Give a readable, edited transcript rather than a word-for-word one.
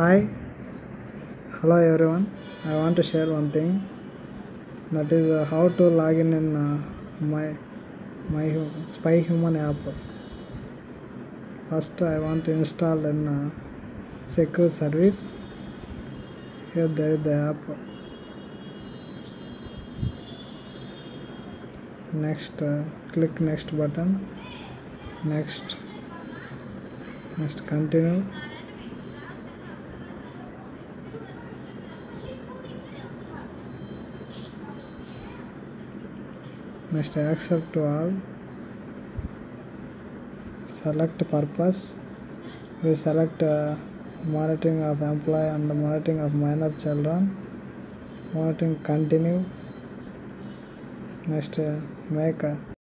Hi, hello everyone. I want to share one thing, that is how to log in my Spy Human app. First, I want to install an secure service. Here there is the app. Next, click next button. Next continue. Next accept to all. Select purpose. We select monitoring of employee and monitoring of minor children. Monitoring continue. Next make